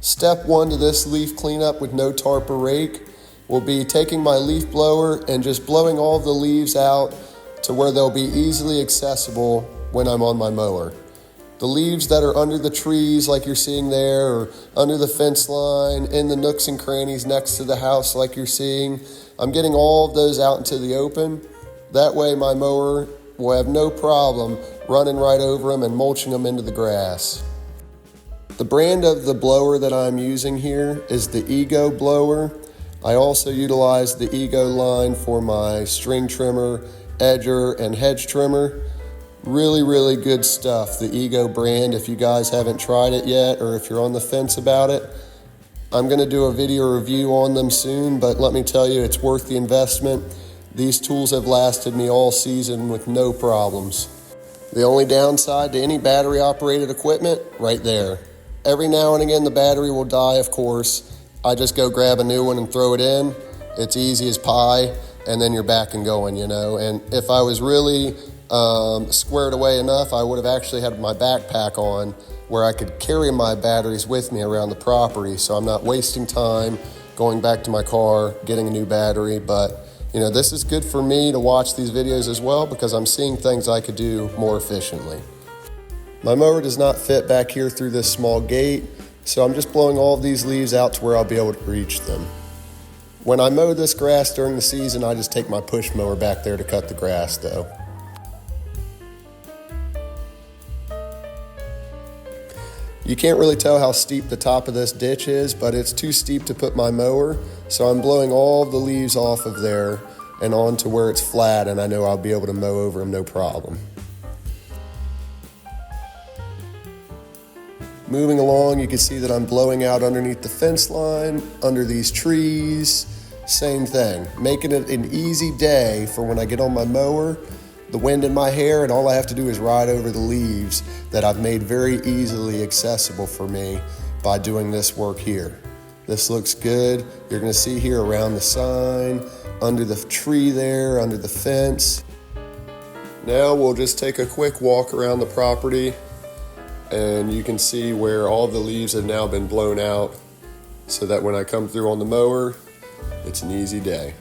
Step one to this leaf cleanup with no tarp or rake will be taking my leaf blower and just blowing all the leaves out to where they'll be easily accessible when I'm on my mower. The leaves that are under the trees like you're seeing there, or under the fence line, in the nooks and crannies next to the house like you're seeing, I'm getting all of those out into the open. That way my mower will have no problem running right over them and mulching them into the grass. The brand of the blower that I'm using here is the Ego blower. I also utilize the Ego line for my string trimmer, edger, and hedge trimmer. Really good stuff, the Ego brand. If you guys haven't tried it yet, or if you're on the fence about it, I'm going to do a video review on them soon, but let me tell you, it's worth the investment. These tools have lasted me all season with no problems. The only downside to any battery operated equipment, right there. Every now and again the battery will die, of course. I just go grab a new one and throw it in. It's easy as pie, and then you're back and going, you know. And if I was really squared away enough, I would have actually had my backpack on where I could carry my batteries with me around the property, so I'm not wasting time going back to my car, getting a new battery. But you know, this is good for me to watch these videos as well, because I'm seeing things I could do more efficiently. My mower does not fit back here through this small gate, so I'm just blowing all of these leaves out to where I'll be able to reach them. When I mow this grass during the season, I just take my push mower back there to cut the grass though. You can't really tell how steep the top of this ditch is, but it's too steep to put my mower, so I'm blowing all the leaves off of there and onto where it's flat, and I know I'll be able to mow over them no problem. Moving along, you can see that I'm blowing out underneath the fence line, under these trees, same thing. Making it an easy day for when I get on my mower, the wind in my hair, and all I have to do is ride over the leaves that I've made very easily accessible for me by doing this work here. This looks good. You're gonna see here around the sign, under the tree there, under the fence. Now we'll just take a quick walk around the property, and you can see where all the leaves have now been blown out, so that when I come through on the mower, it's an easy day.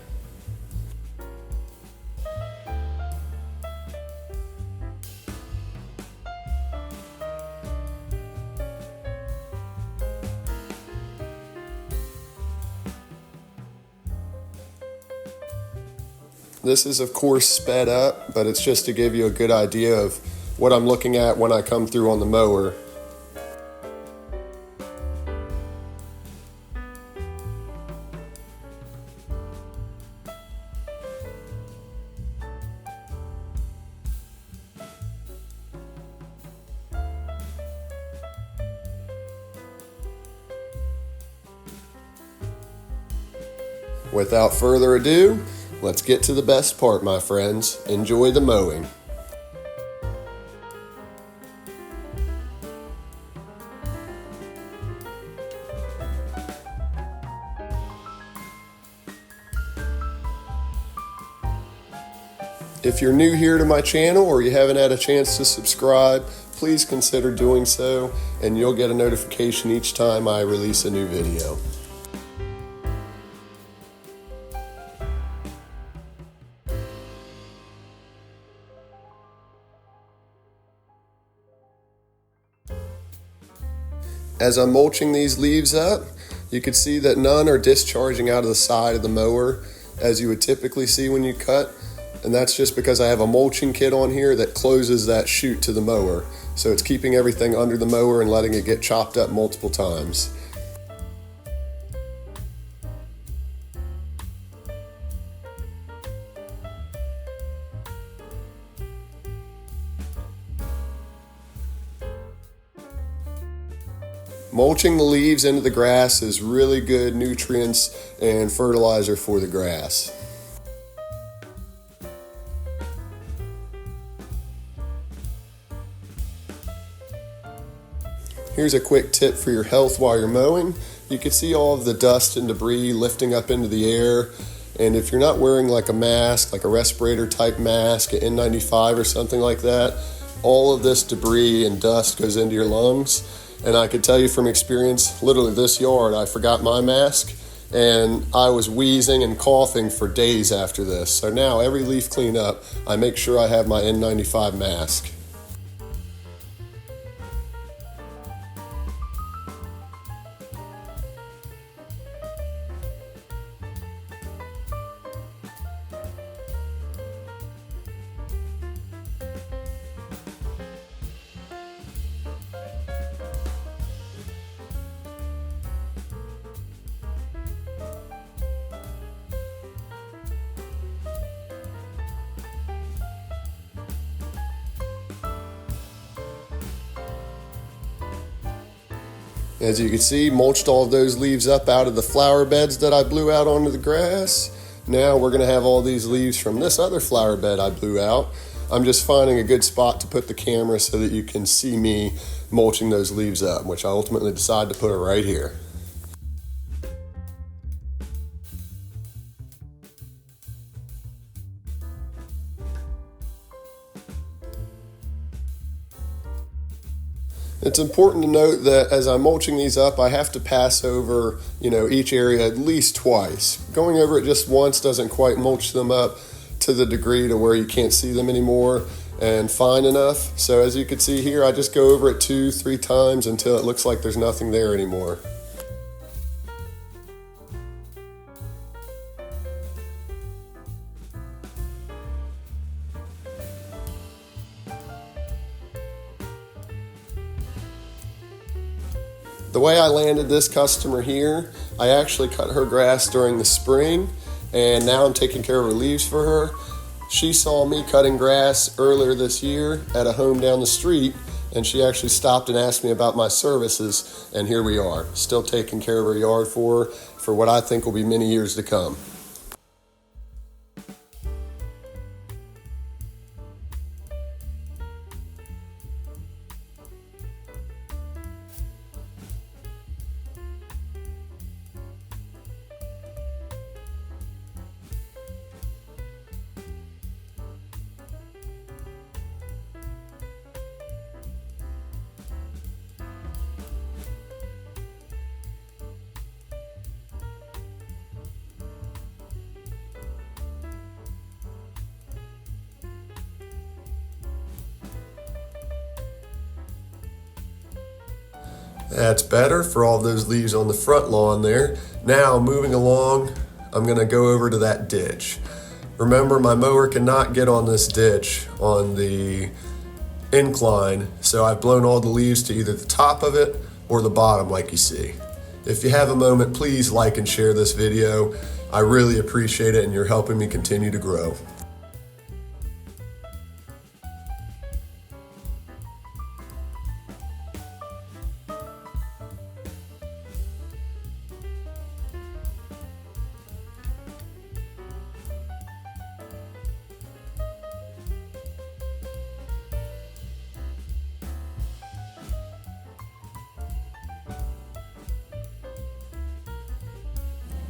This is of course sped up, but it's just to give you a good idea of what I'm looking at when I come through on the mower. Without further ado, let's get to the best part, my friends. Enjoy the mowing. If you're new here to my channel, or you haven't had a chance to subscribe, please consider doing so, and you'll get a notification each time I release a new video. As I'm mulching these leaves up, you can see that none are discharging out of the side of the mower as you would typically see when you cut. And that's just because I have a mulching kit on here that closes that chute to the mower. So it's keeping everything under the mower and letting it get chopped up multiple times. Mulching the leaves into the grass is really good nutrients and fertilizer for the grass. Here's a quick tip for your health while you're mowing. You can see all of the dust and debris lifting up into the air. And if you're not wearing like a mask, like a respirator type mask, an N95 or something like that, all of this debris and dust goes into your lungs. And I could tell you from experience, literally this yard, I forgot my mask and I was wheezing and coughing for days after this. So now every leaf cleanup, I make sure I have my N95 mask. As you can see, mulched all of those leaves up out of the flower beds that I blew out onto the grass. Now we're gonna have all these leaves from this other flower bed I blew out. I'm just finding a good spot to put the camera so that you can see me mulching those leaves up, which I ultimately decided to put it right here. It's important to note that as I'm mulching these up, I have to pass over, each area at least twice. Going over it just once doesn't quite mulch them up to the degree to where you can't see them anymore and fine enough. So as you can see here, I just go over it 2-3 times until it looks like there's nothing there anymore. The way I landed this customer here, I actually cut her grass during the spring, and now I'm taking care of her leaves for her. She saw me cutting grass earlier this year at a home down the street, and she actually stopped and asked me about my services, and here we are, still taking care of her yard for her for what I think will be many years to come. That's better for all those leaves on the front lawn there. Now moving along, I'm gonna go over to that ditch. Remember, my mower cannot get on this ditch on the incline, so I've blown all the leaves to either the top of it or the bottom like you see. If you have a moment, please like and share this video. I really appreciate it and you're helping me continue to grow.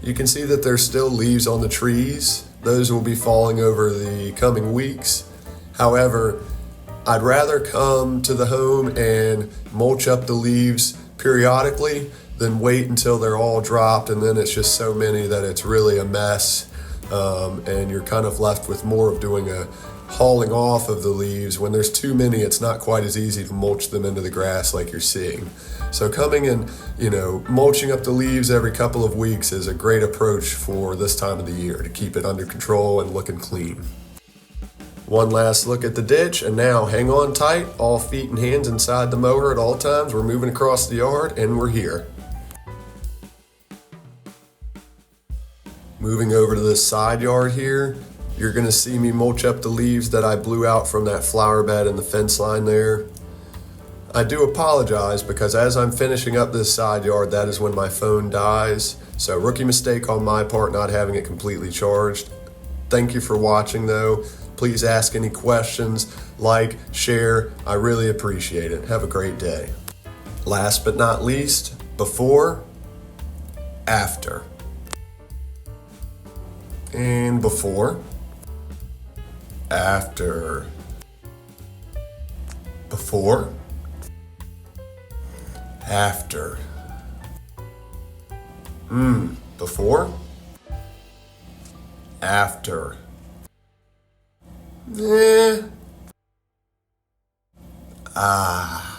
You can see that there's still leaves on the trees. Those will be falling over the coming weeks. However, I'd rather come to the home and mulch up the leaves periodically than wait until they're all dropped and then it's just so many that it's really a mess, and you're kind of left with more of doing a hauling off of the leaves. When there's too many, it's not quite as easy to mulch them into the grass like you're seeing. So coming and, mulching up the leaves every couple of weeks is a great approach for this time of the year to keep it under control and looking clean. One last look at the ditch, and now hang on tight, all feet and hands inside the mower at all times. We're moving across the yard and we're here. Moving over to this side yard here, you're gonna see me mulch up the leaves that I blew out from that flower bed and the fence line there. I do apologize because as I'm finishing up this side yard, that is when my phone dies. So rookie mistake on my part not having it completely charged. Thank you for watching though. Please ask any questions, like, share. I really appreciate it. Have a great day. Last but not least, before, after. And before, after. Before, After. Before? After. Ah.